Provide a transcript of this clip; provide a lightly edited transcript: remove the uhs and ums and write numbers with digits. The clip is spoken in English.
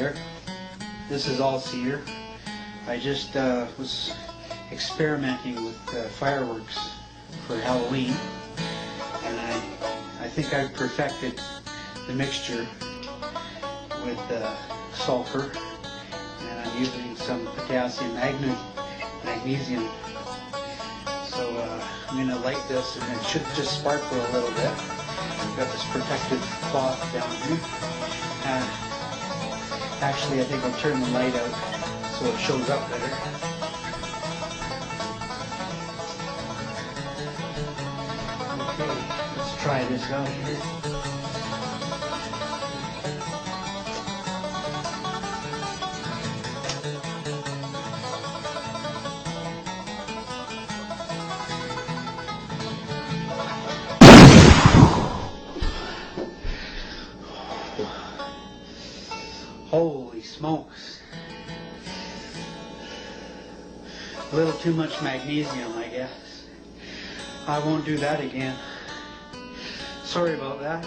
there. This is all cedar. I just was experimenting with fireworks for Halloween, and I think I've perfected the mixture with sulfur, and I'm using some potassium magnesium. So I'm going to light this, and it should just sparkle a little bit. I've got this protective cloth down here. Actually, I think I'll turn the light out so it shows up better. Okay, let's try this out here. Holy smokes. A little too much magnesium, I guess. I won't do that again. Sorry about that.